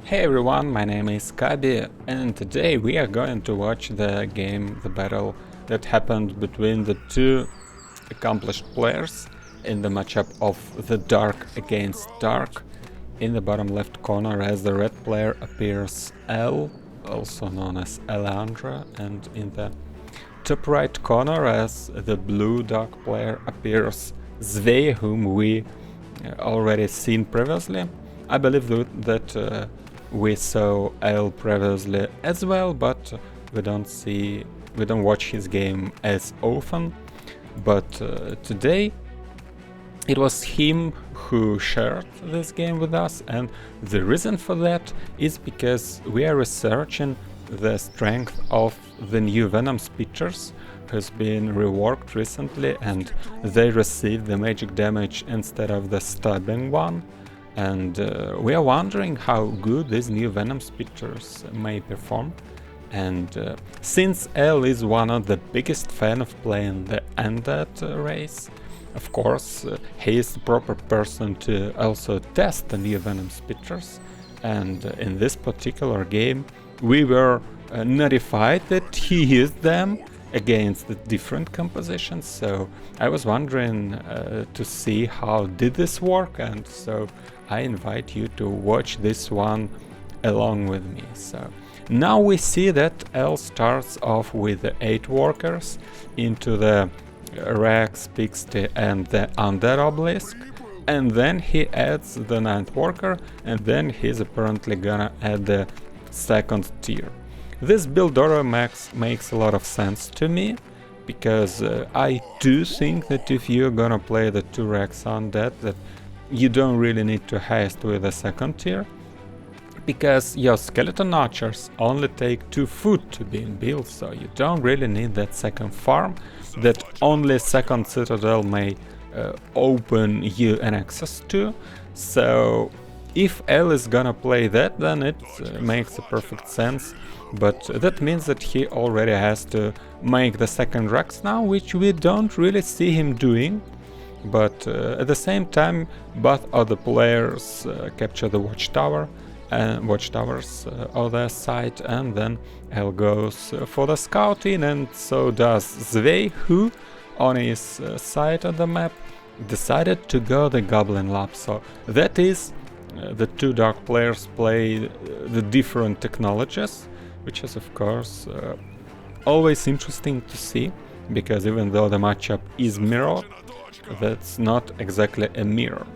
Hey everyone, my name is Kabi, and today we are going to watch the battle that happened between the two accomplished players in the matchup of the Dark against Dark. In the bottom left corner as the red player appears L, also known as Alejandra, and in the top right corner as the blue Dark player appears Zvei, whom we already seen previously. I believe that we saw L previously as well, but we don't watch his game as often. But today it was him who shared this game with us, and the reason for that is because we are researching the strength of the new Venomspitters, who's been reworked recently, and they receive the magic damage instead of the stabbing one. And we are wondering how good these new Venomspitters may perform. And since L is one of the biggest fan of playing the Undead race, of course he is the proper person to also test the new Venomspitters. And in this particular game we were notified that he used them against the different compositions, so I was wondering to see how did this work, and so I invite you to watch this one along with me. So now we see that L starts off with the 8 workers into the Rex, Pixie and the Undead Obelisk, and then he adds the 9th worker, and then he's apparently gonna add the 2nd tier. This build order makes a lot of sense to me, because I do think that if you're gonna play the 2 Rex Undead, that you don't really need to haste with the 2nd tier, because your skeleton archers only take 2 food to be built, so you don't really need that 2nd farm that only 2nd citadel may open you an access to. So if L is gonna play that, then it makes a perfect sense, but that means that he already has to make the 2nd Rex now, which we don't really see him doing. But at the same time, both of the players capture the watchtowers on their side, and then L goes for the scouting, and so does Zvei, who on his side of the map decided to go the Goblin Lab. So that is the 2 Dark players play the different technologies, which is of course always interesting to see, because even though the matchup is mirrored, that's not exactly a mirror.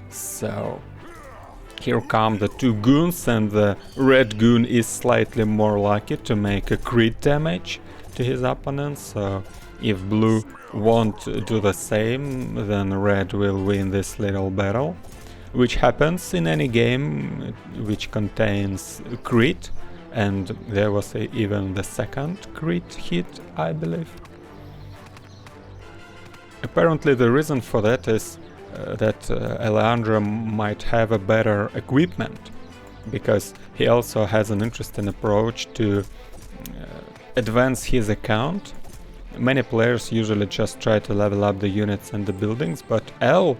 So here come the 2 goons, and the red goon is slightly more lucky to make a crit damage to his opponent, so if blue won't do the same, then red will win this little battle, which happens in any game which contains crit, and there was even the 2nd crit hit, I believe. Apparently the reason for that is that Alejandra might have a better equipment, because he also has an interesting approach to advance his account. Many players usually just try to level up the units and the buildings, but L,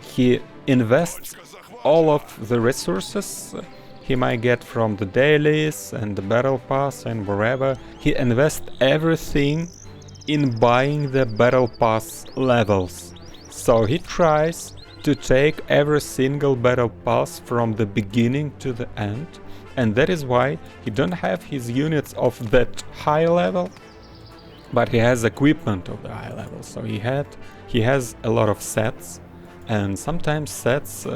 he invests all of the resources he might get from the dailies and the battle pass and wherever. He invests everything in buying the battle pass levels. So he tries to take every single battle pass from the beginning to the end, and that is why he don't have his units of that high level, but he has equipment of the high level. So he has a lot of sets, and sometimes sets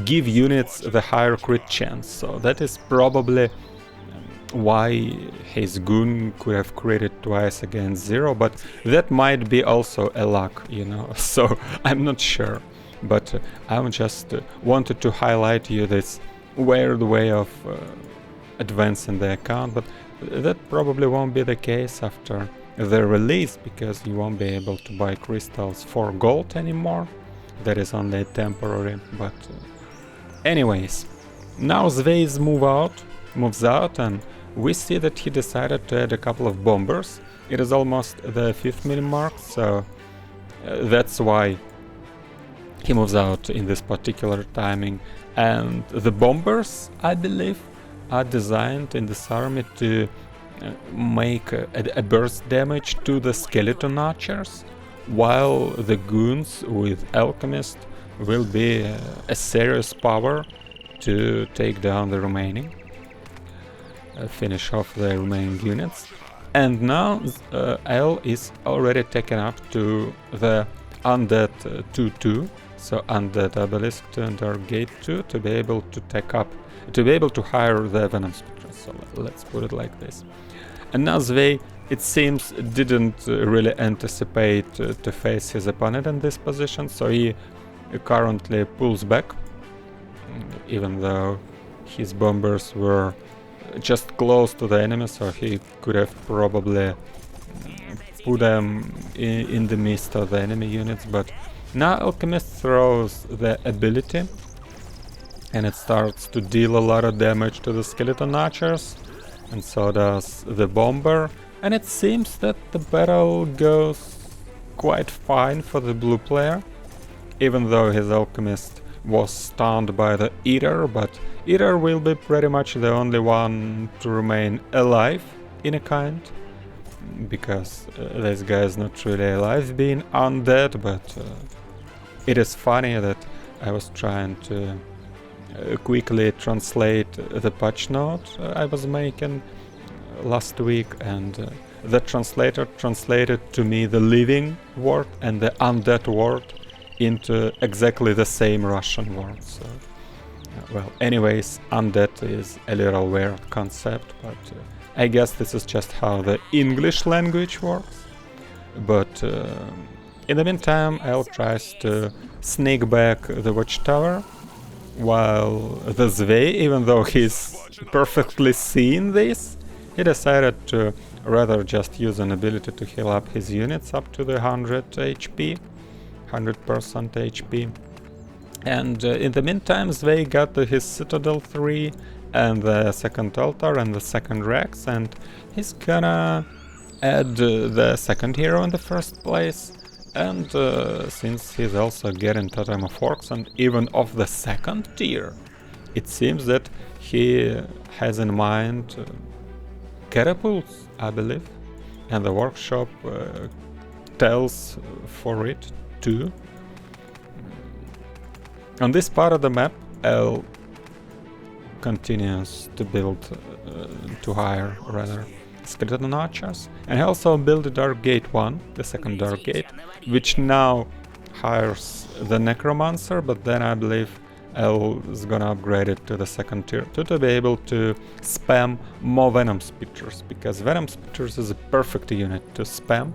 give units the higher crit chance. So that is probably why his goon could have critted twice against 0, but that might be also a luck, you know, so I'm not sure. But I just wanted to highlight you this weird way of advancing the account, but that probably won't be the case after the release, because you won't be able to buy crystals for gold anymore. That is only temporary. But anyways, now Zvei moves out, and we see that he decided to add a couple of bombers. It is almost the 5th minute mark, so that's why He moves out in this particular timing, and the bombers, I believe, are designed in this army to make a burst damage to the skeleton archers, while the goons with alchemist will be a serious power to take down the remaining, finish off the remaining units. And now L is already taken up to the undead 2-2, so undead obelisk to enter gate 2 to be able to take up, to be able to hire the Venomspitters. So let's put it like this. And now Zvey, it seems, didn't really anticipate to face his opponent in this position, so he currently pulls back, even though his bombers were just close to the enemy, so he could have probably put them in the midst of the enemy units. But now Alchemist throws the ability, and it starts to deal a lot of damage to the skeleton archers, and so does the bomber. And it seems that the battle goes quite fine for the blue player, even though his alchemist was stunned by the Eater, but Eater will be pretty much the only one to remain alive, in a kind, because this guy is not really alive being undead. But it is funny that I was trying to quickly translate the patch note I was making last week, and the translator translated to me the living word and the undead word into exactly the same Russian word. So, well, anyways, undead is a little weird concept, but I guess this is just how the English language works. But in the meantime, El tries to sneak back the watchtower, while the Zvey, even though he's perfectly seeing this, he decided to rather just use an ability to heal up his units up to the 100 HP. 100% HP. And in the meantime, Zvey got his Citadel 3 and the second altar and the second Rex, and he's gonna add the second hero in the first place. And since he's also getting Totem of Orcs and even of the second tier, it seems that he has in mind catapults, I believe, and the workshop tells for it too. On this part of the map, L continues to build, to hire rather, skeleton archers, and he also built the Dark Gate 1, the second Dark Gate, which now hires the Necromancer, but then I believe L is gonna upgrade it to the second tier to be able to spam more Venomspitters, because Venomspitters is a perfect unit to spam,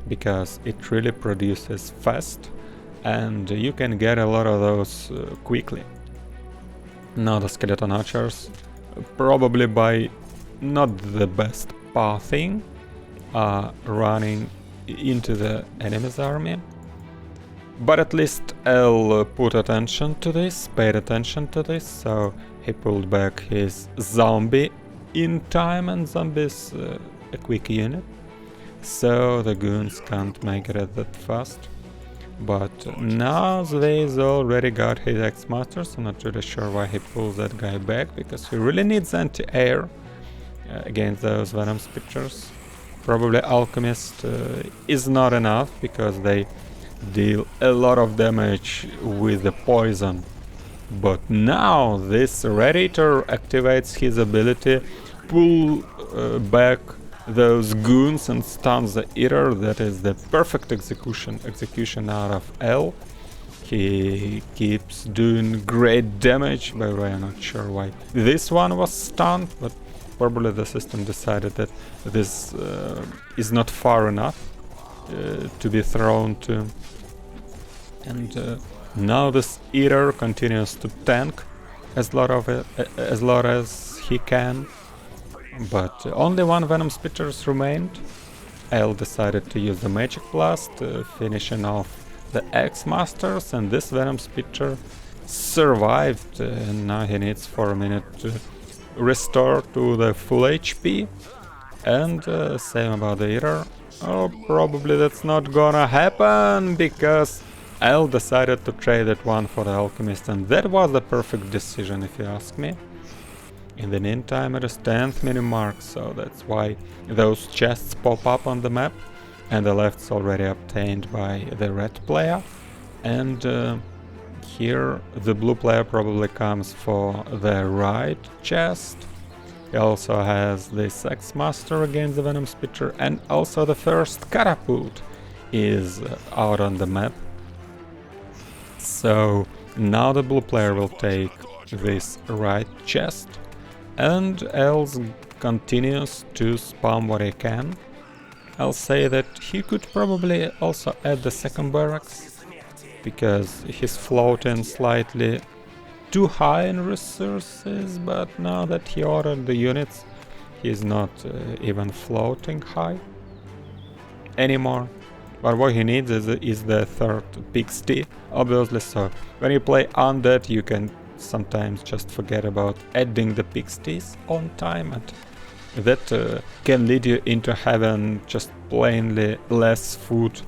because it really produces fast, and you can get a lot of those quickly. Now the skeleton archers, probably by not the best pathing, are running into the enemy's army. But at least L put attention to this, paid attention to this, so he pulled back his zombie in time, and zombie's a quick unit, so the goons can't make it that fast. But now Zvey's already got his X-Masters. I'm not really sure why he pulls that guy back, because he really needs anti-air against those Venomspitters. Probably Alchemist is not enough, because they deal a lot of damage with the poison. But now this Radiator activates his ability, pull back those goons and stuns the Eater. That is the perfect execution out of L. He keeps doing great damage. By the way, I'm not sure why this one was stunned, but probably the system decided that this is not far enough to be thrown to. And now this Eater continues to tank as lot as he can. But only one Venomspitters remained. L decided to use the Magic Blast, finishing off the X-Masters, and this Venomspitter survived, and now he needs for a minute to restore to the full HP. And same about the Eater. Oh, probably that's not gonna happen, because L decided to trade that one for the alchemist, and that was the perfect decision if you ask me. In the meantime it is 10th minute mark, so that's why those chests pop up on the map, and the left's already obtained by the red player, and here the blue player probably comes for the right chest. He also has the Sex Master against the Venomspitter, and also the first catapult is out on the map. So now the blue player will take this right chest, and Els continues to spam what he can. I'll say that he could probably also add the second barracks, because he's floating slightly too high in resources, but now that he ordered the units, he's not even floating high anymore. But what he needs is the third Pixty, obviously, so when you play Undead you can sometimes just forget about adding the Pixties on time, and that can lead you into having just plainly less food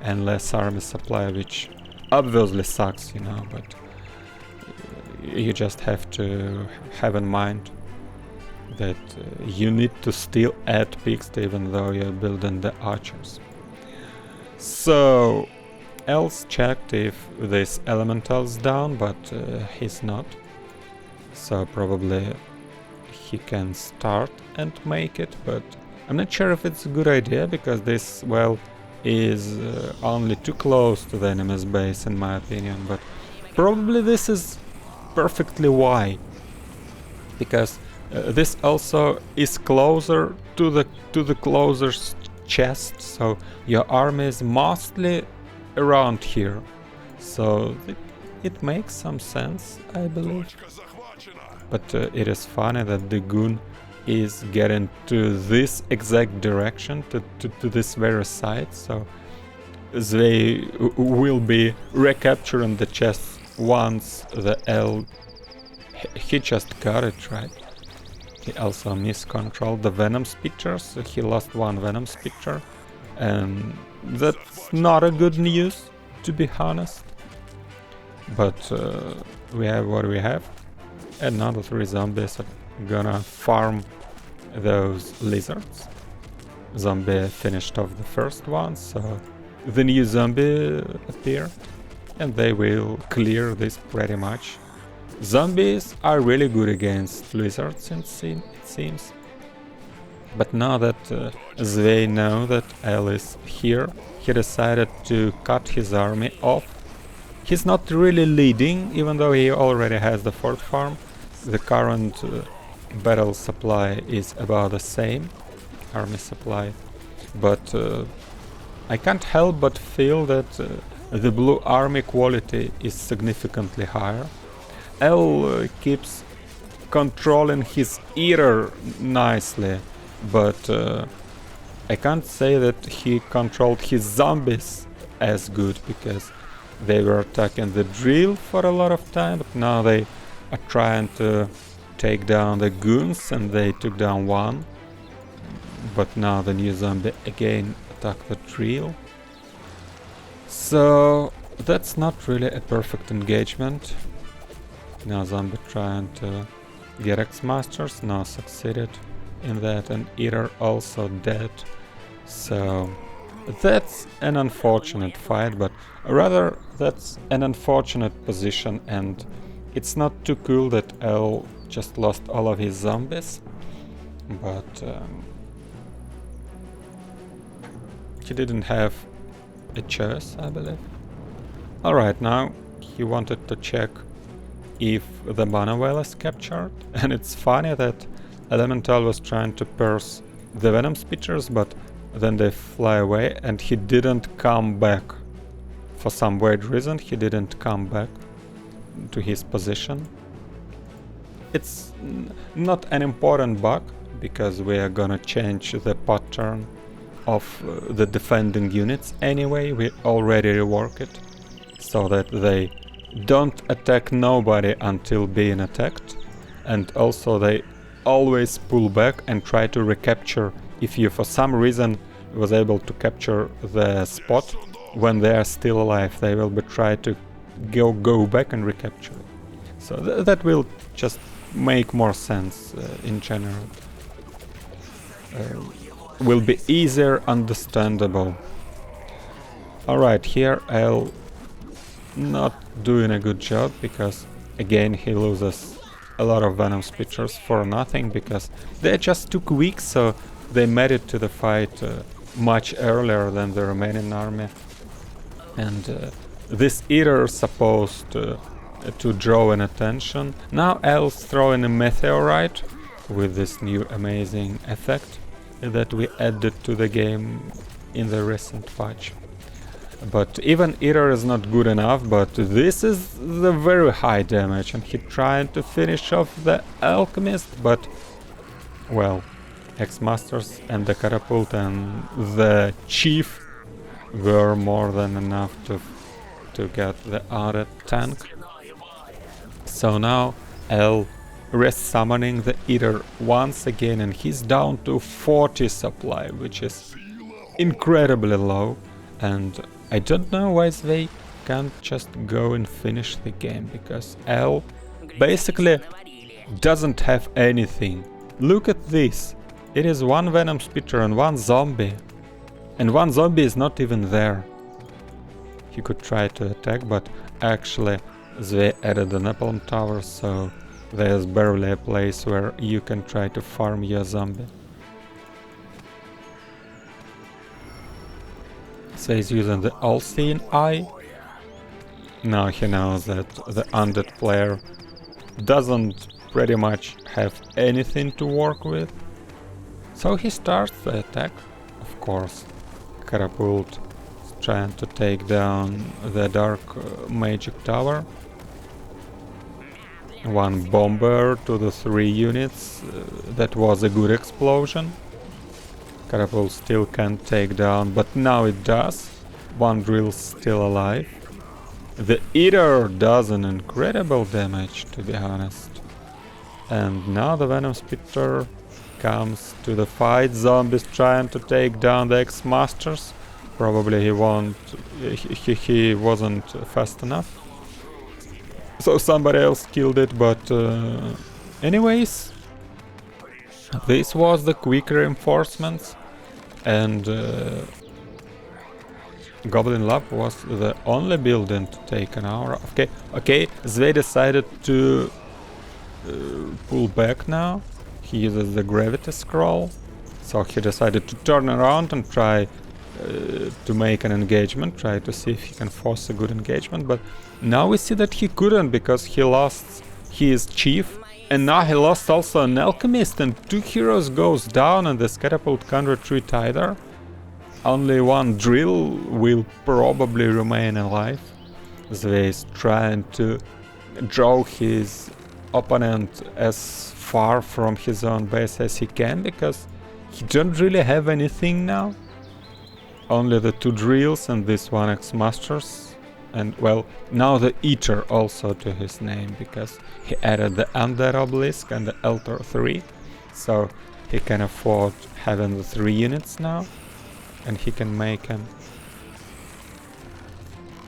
and less army supply, which obviously sucks, you know, but you just have to have in mind that you need to still add Pixty even though you're building the archers. So Els checked if this elemental's down, but he's not, so probably he can start and make it, but I'm not sure if it's a good idea, because this well is only too close to the enemy's base in my opinion, but probably this is perfectly why, because this also is closer to the closer's chest, so your army is mostly around here, so it makes some sense, I believe. But it is funny that the goon is getting to this exact direction, to this very side, so they will be recapturing the chest once the L... He just got it, right? He also miscontrolled the Venomspitters, he lost one Venomspitter, and that's not a good news, to be honest. But we have what we have, and now the 3 zombies are gonna farm those lizards. Zombie finished off the first one, so the new zombie appeared, and they will clear this pretty much. Zombies are really good against lizards, it seems. But now that they know that L is here, he decided to cut his army off. He's not really leading, even though he already has the 4th farm. The current battle supply is about the same, army supply. But I can't help but feel that the blue army quality is significantly higher. L keeps controlling his eater nicely, but I can't say that he controlled his zombies as good, because they were attacking the drill for a lot of time, but now they are trying to take down the goons, and they took down one. But now the new zombie again attacked the drill. So that's not really a perfect engagement. Now zombie trying to get X-Masters, now succeeded in that, and Eater also dead. So that's an unfortunate fight, but rather that's an unfortunate position, and it's not too cool that L just lost all of his zombies, but he didn't have a choice, I believe. Alright, now he wanted to check if the mana well is captured, and it's funny that Elemental was trying to pierce the Venomspitters, but then they fly away, and he didn't come back. For some weird reason, he didn't come back to his position. It's not an important bug, because we are gonna change the pattern of the defending units anyway. We already rework it so that they don't attack nobody until being attacked, and also they always pull back and try to recapture. If you for some reason was able to capture the spot when they are still alive, they will be try to go back and recapture it. So that will just make more sense in general. Will be easier understandable. Alright, here I'll not doing a good job because again he loses a lot of Venomspitters for nothing because they're just too quick, so they made it to the fight much earlier than the remaining army. And this Eater is supposed to draw an attention. Now I'll throw in a meteorite with this new amazing effect that we added to the game in the recent patch. But even Eater is not good enough, but this is the very high damage, and he tried to finish off the Alchemist, but well, X-Masters and the Catapult and the Chief were more than enough to get the other tank. So now I'll resummoning the Eater once again, and he's down to 40 supply, which is incredibly low, and I don't know why they can't just go and finish the game, because L basically doesn't have anything. Look at this, it is one Venomspitter and one zombie, and one zombie is not even there. He could try to attack, but actually they added an Napalm Tower, so there's barely a place where you can try to farm your zombie. So he's using the All-Seeing Eye. Now he knows that the undead player doesn't pretty much have anything to work with. So he starts the attack, of course. Catapult is trying to take down the Dark Magic Tower. One bomber to the 3 units, that was a good explosion. Catapult still can't take down, but now it does. One drill's still alive. The Eater does an incredible damage, to be honest. And now the Venomspitter comes to the fight. Zombies trying to take down the X-Masters. Probably he wasn't fast enough. So somebody else killed it, but anyways, this was the quick reinforcements, and Goblin Lab was the only building to take an hour. Okay, they decided to pull back now. He uses the Gravity Scroll, so he decided to turn around and try to make an engagement, try to see if he can force a good engagement, but now we see that he couldn't because he lost his Chief, and now he lost also an Alchemist, and 2 heroes goes down, and this Catapult can't retreat either. Only one drill will probably remain alive. Zvey is trying to draw his opponent as far from his own base as he can, because he don't really have anything now. Only the 2 drills and this one X-Masters, and well, now the Eater also to his name, because he added the Undead Obelisk and the Altar 3, so he can afford having the 3 units now, and he can make him.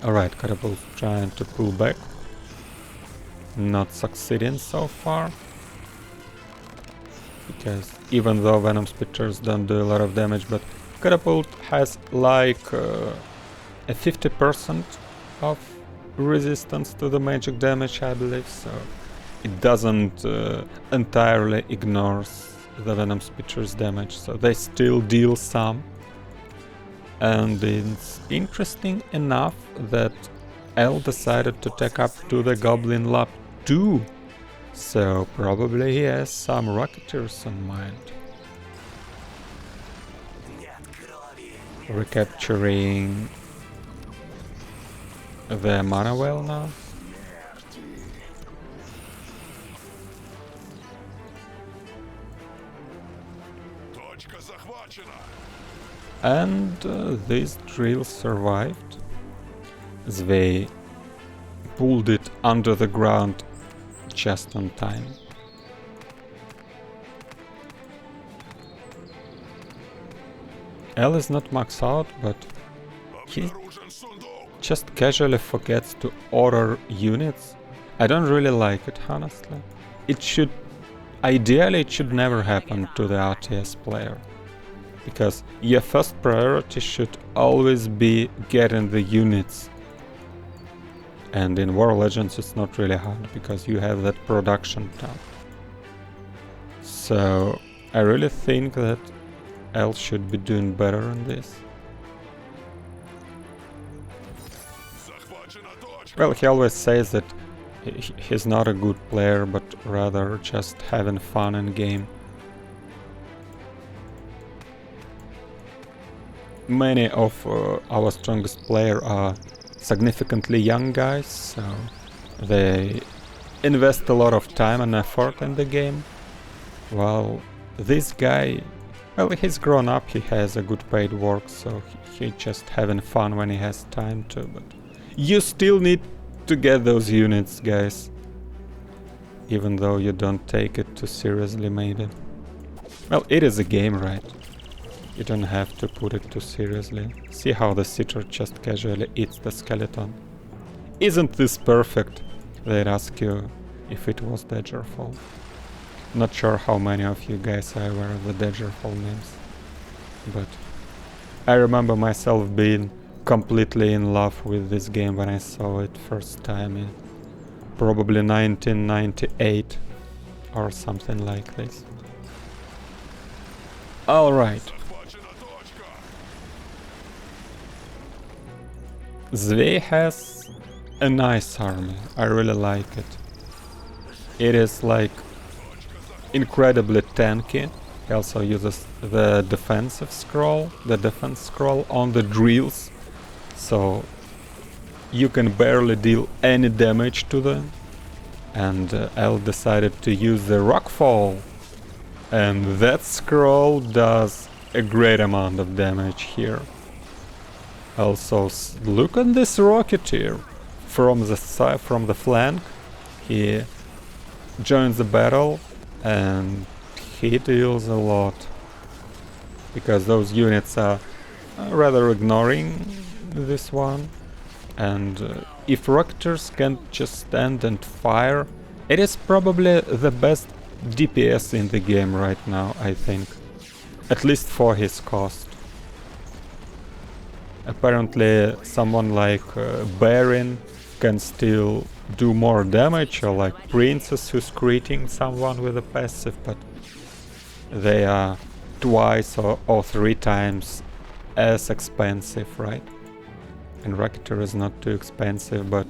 Alright, Catapult trying to pull back, not succeeding so far, because even though Venomspitters don't do a lot of damage, but Catapult has like a 50% of resistance to the magic damage, I believe, so it doesn't entirely ignores the Venomspitters damage, so they still deal some. And it's interesting enough that L decided to take up to the Goblin Lab too, so probably he has some Rocketeers in mind. Recapturing the mana well now. And this drill survived. They pulled it under the ground just on time. L is not maxed out, but just casually forgets to order units, I don't really like it, honestly. Ideally it should never happen to the RTS player, because your first priority should always be getting the units. And in War Legends it's not really hard, because you have that production tab. So I really think that L should be doing better in this. Well, he always says that he's not a good player, but rather just having fun in game. Many of our strongest players are significantly young guys, so they invest a lot of time and effort in the game. While this guy, well, he's grown up, he has a good paid work, so he's just having fun when he has time to, but you still need to get those units, guys. Even though you don't take it too seriously, maybe. Well, it is a game, right? You don't have to put it too seriously. See how the sitter just casually eats the skeleton. Isn't this perfect? They'd ask you if it was Daggerfall. Not sure how many of you guys are aware of the Daggerfall memes. But I remember myself being completely in love with this game when I saw it first time in probably 1998 or something like this. Alright. Zvei has a nice army, I really like it. It is like incredibly tanky. He also uses the defense scroll on the drills, so you can barely deal any damage to them. And L decided to use the Rockfall, and that scroll does a great amount of damage here. Also, look at this Rocketeer from the flank. He joins the battle and he deals a lot, because those units are rather ignoring this one. And if Rocketeers can just stand and fire, it is probably the best DPS in the game right now, I think. At least for his cost. Apparently someone like Baron can still do more damage, or like Princess who's creating someone with a passive, but they are twice or 3 times as expensive, right? And Rocketeer is not too expensive, but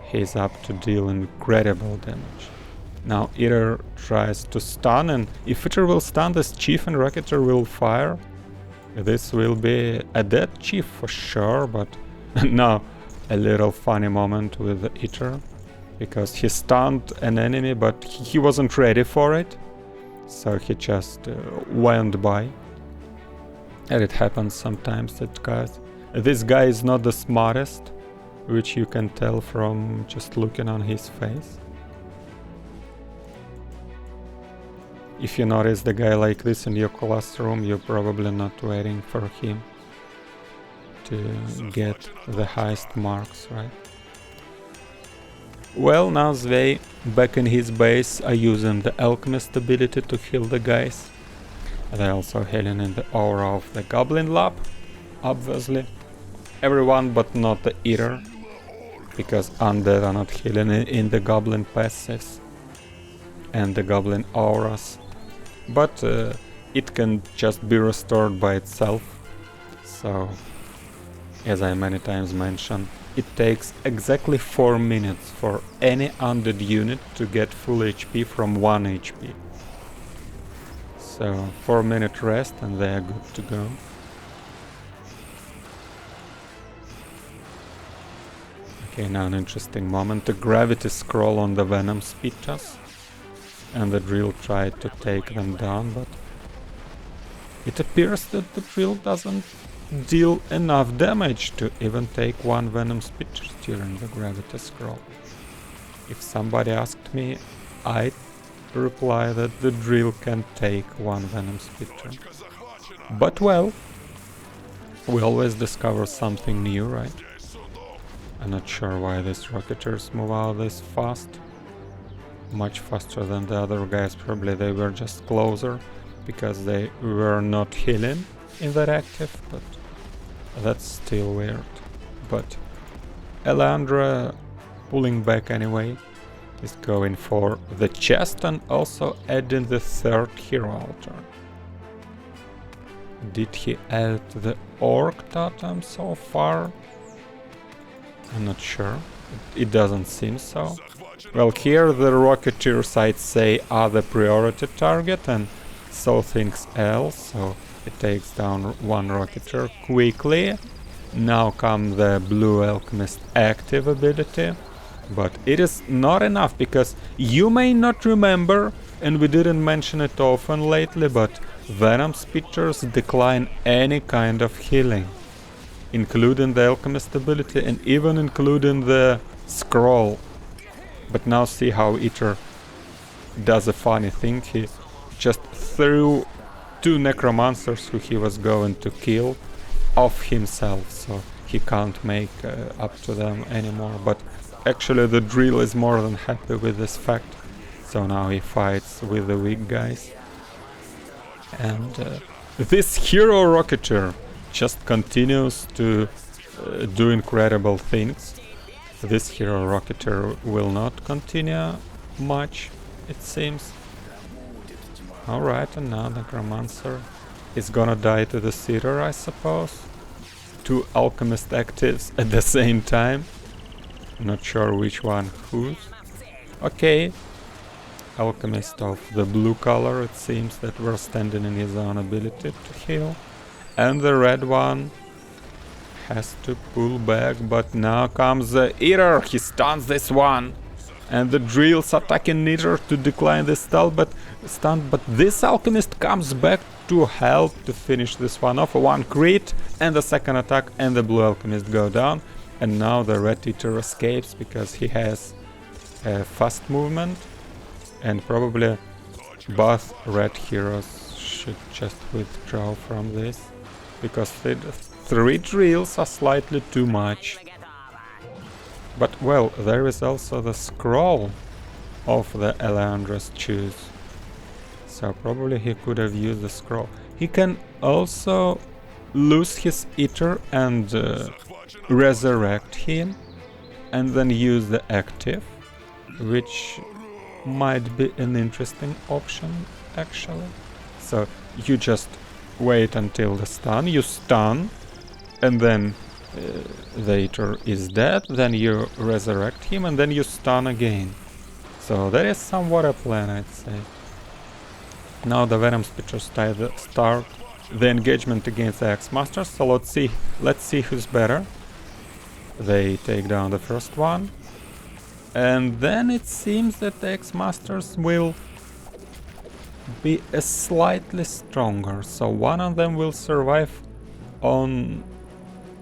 he's up to deal incredible damage. Now Eater tries to stun, and if Eater will stun this Chief and Rocketeer will fire, this will be a dead Chief for sure. But now a little funny moment with the Eater, because he stunned an enemy but he wasn't ready for it, so he just went by. And it happens sometimes that guys. This guy is not the smartest, which you can tell from just looking on his face. If you notice the guy like this in your classroom, you're probably not waiting for him to get the highest marks, right? Well, now Zvei, back in his base, are using the Alchemist ability to heal the guys. They're also healing in the aura of the Goblin Lab, obviously. Everyone but not the Eater, because Undead are not healing in the Goblin passives and the Goblin auras. But it can just be restored by itself. So, as I many times mentioned, it takes exactly 4 minutes for any undead unit to get full HP from 1 HP. So 4-minute rest and they are good to go. Okay, now an interesting moment. The gravity scroll on the Venomspitters, and the drill tried to take them down, but it appears that the drill doesn't deal enough damage to even take one Venomspitter during the gravity scroll. If somebody asked me, I'd reply that the drill can take one Venomspitter. But well, we always discover something new, right? I'm not sure why these Rocketeers move out this fast. Much faster than the other guys. Probably they were just closer because they were not healing in that active, but that's still weird. But Elandra, pulling back anyway, is going for the chest and also adding the third hero altar. Did he add the orc totem so far? I'm not sure. It doesn't seem so. Well, here the Rocketeers, I'd say, are the priority target, and so thinks else, so it takes down one Rocketeer quickly. Now comes the Blue Alchemist active ability, but it is not enough, because you may not remember, and we didn't mention it often lately, but Venomspitters decline any kind of healing, including the Alchemist ability and even including the scroll. But now see how Eater does a funny thing. He just threw two necromancers who he was going to kill off himself, so he can't make up to them anymore. But actually the drill is more than happy with this fact, so now he fights with the weak guys. And this hero Rocketeer just continues to do incredible things. This hero Rocketeer will not continue much, it seems. Alright, and now the Necromancer is gonna die to the Seer, I suppose. Two Alchemist actives at the same time. Not sure which one whose. Okay. Alchemist of the blue color, it seems, that were standing in his own ability to heal. And the red one has to pull back, but now comes the Eater. He stuns this one, and the Drill's attacking Eater to decline the stun, but this Alchemist comes back to help to finish this one off. One crit and the second attack, and the Blue Alchemist go down, and now the Red Eater escapes because he has fast movement, and probably both red heroes should just withdraw from this, because three drills are slightly too much. But well, there is also the scroll of the Elandra's choose, so probably he could have used the scroll. He can also lose his Eater and resurrect him, and then use the active, which might be an interesting option actually. So you just wait until the stun, you stun, and then the Eater is dead, then you resurrect him, and then you stun again. So that is somewhat a plan, I'd say. Now the Venomspitters start the engagement against the X-Masters, so let's see who's better. They take down the first one, and then it seems that the X-Masters will be slightly stronger, so one of them will survive on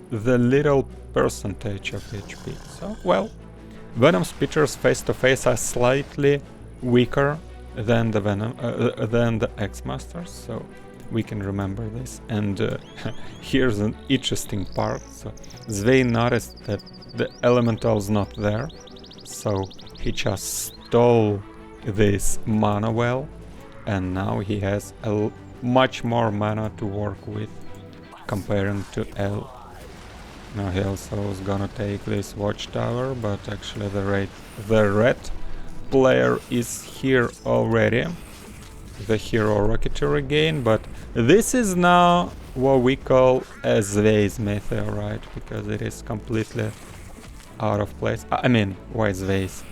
the little percentage of HP. So, well, Venomspitters face to face are slightly weaker than the X-Masters, so we can remember this. And here's an interesting part. So Zvei noticed that the Elemental's not there, so he just stole this mana well, and now he has much more mana to work with comparing to L. Now he also is gonna take this watchtower, but actually the red player is here already. The hero Rocketeer again, but this is now what we call a Zvei's meteorite, because it is completely out of place. I mean, why Zvei's?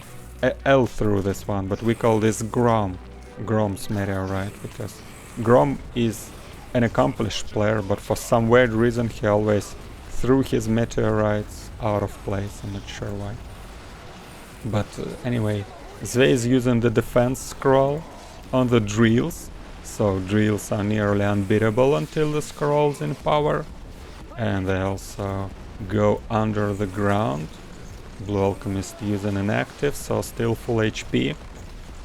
L threw this one, but we call this Grom's meteorite, because Grom is an accomplished player, but for some weird reason he always threw his meteorites out of place. I'm not sure why. But anyway, Zvei is using the defense scroll on the drills, so drills are nearly unbeatable until the scroll's in power, and they also go under the ground. Blue Alchemist using an active, so still full HP.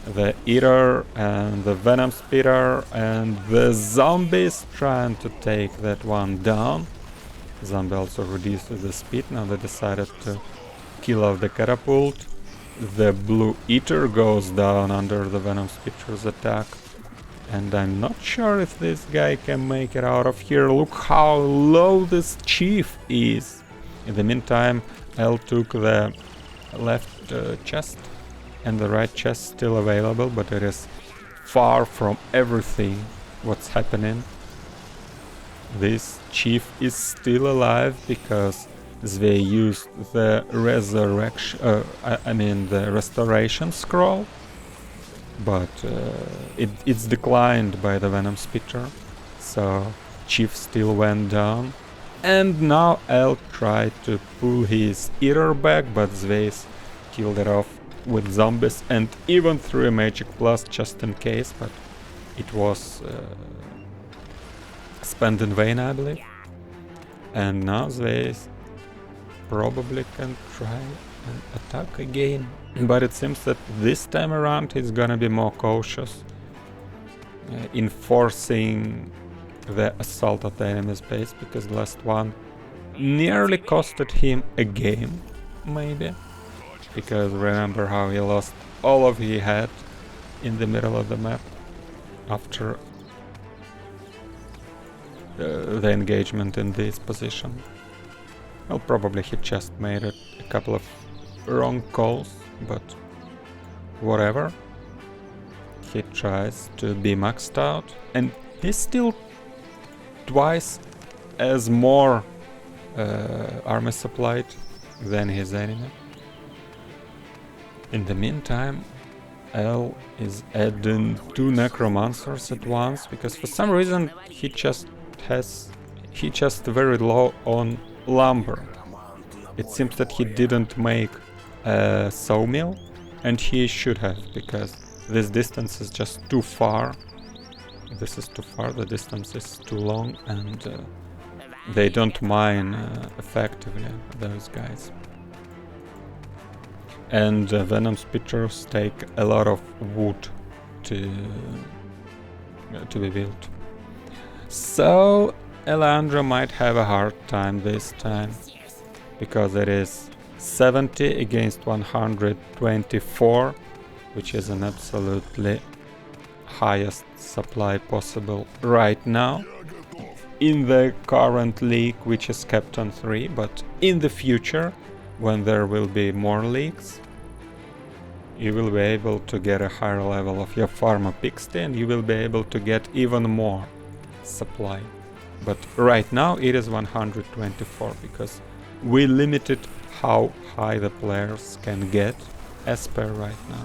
The Eater and the Venomspitter and the zombies trying to take that one down. Zombie also reduces the speed. Now they decided to kill of the catapult. The blue eater goes down under the Venomspitters attack. And I'm not sure if this guy can make it out of here. Look how low this chief is. In the meantime, L took the left chest, and the right chest still available, but it is far from everything what's happening. This chief is still alive because they used the resurrection, the restoration scroll, but it's declined by the Venomspitter, so chief still went down. And now L tried to pull his eater back, but Zveis killed it off with zombies and even threw a magic plus just in case, but it was spent in vain, I believe. And now Zveis probably can try and attack again, but it seems that this time around he's gonna be more cautious in forcing the assault at the enemy's base, because the last one nearly costed him a game, maybe, because remember how he lost all of he had in the middle of the map after the engagement in this position. Well, probably he just made a couple of wrong calls, but whatever. He tries to be maxed out, and he's still twice as more army supplied than his enemy. In the meantime, L is adding 2 necromancers at once, because for some reason he just very low on lumber. It seems that he didn't make a sawmill, and he should have, because this distance is just too far. This is too far, the distance is too long, and they don't mine effectively, those guys. And Venomspitters take a lot of wood to be built. So Elandra might have a hard time this time, because it is 70 against 124, which is an absolutely highest supply possible right now in the current league, which is kept on 3, but in the future, when there will be more leagues, you will be able to get a higher level of your Pharma Pixie, and you will be able to get even more supply. But right now it is 124, because we limited how high the players can get as per right now,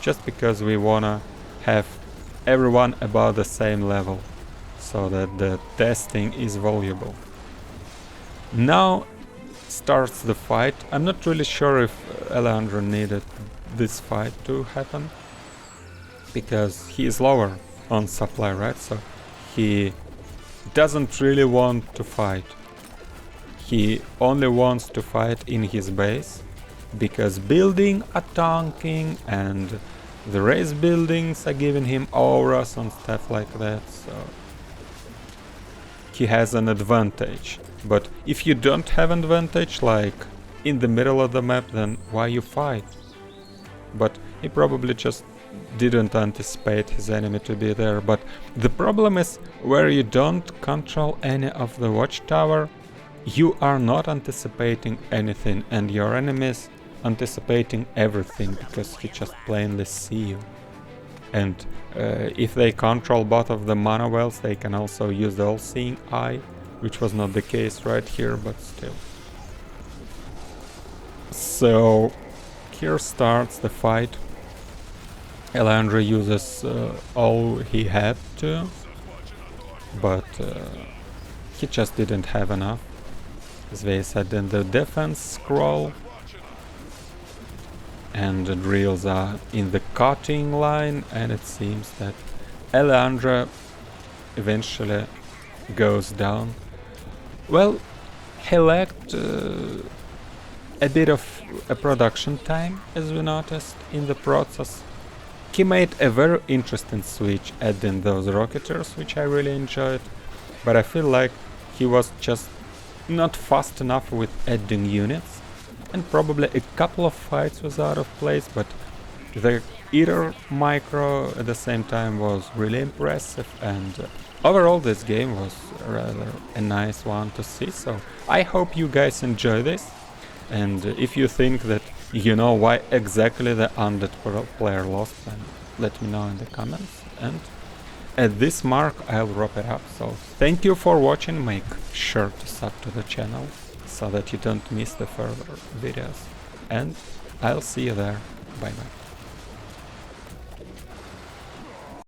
just because we wanna have everyone about the same level, so that the testing is valuable. Now starts the fight. I'm not really sure if Elandra needed this fight to happen, because he is lower on supply, right? So he doesn't really want to fight. He only wants to fight in his base, because building are tanking and the race buildings are giving him auras and stuff like that, so he has an advantage. But if you don't have an advantage, like in the middle of the map, then why you fight? But he probably just didn't anticipate his enemy to be there. But the problem is, where you don't control any of the watchtower, you are not anticipating anything, and your enemies anticipating everything, because he just plainly see you. And if they control both of the mana wells, they can also use the all-seeing eye, which was not the case right here, but still. So here starts the fight. Elandra uses all he had to, but he just didn't have enough. As they said in the defense scroll, and the drills are in the cutting line, and it seems that Elandra eventually goes down. Well, he lacked a bit of a production time, as we noticed in the process. He made a very interesting switch adding those Rocketeers, which I really enjoyed, but I feel like he was just not fast enough with adding units. and probably a couple of fights was out of place, but the Eater micro at the same time was really impressive, and overall this game was rather a nice one to see. So I hope you guys enjoy this, and if you think that you know why exactly the undead player lost, then let me know in the comments, and at this mark I'll wrap it up. So thank you for watching, make sure to sub to the channel so that you don't miss the further videos, and I'll see you there. Bye bye.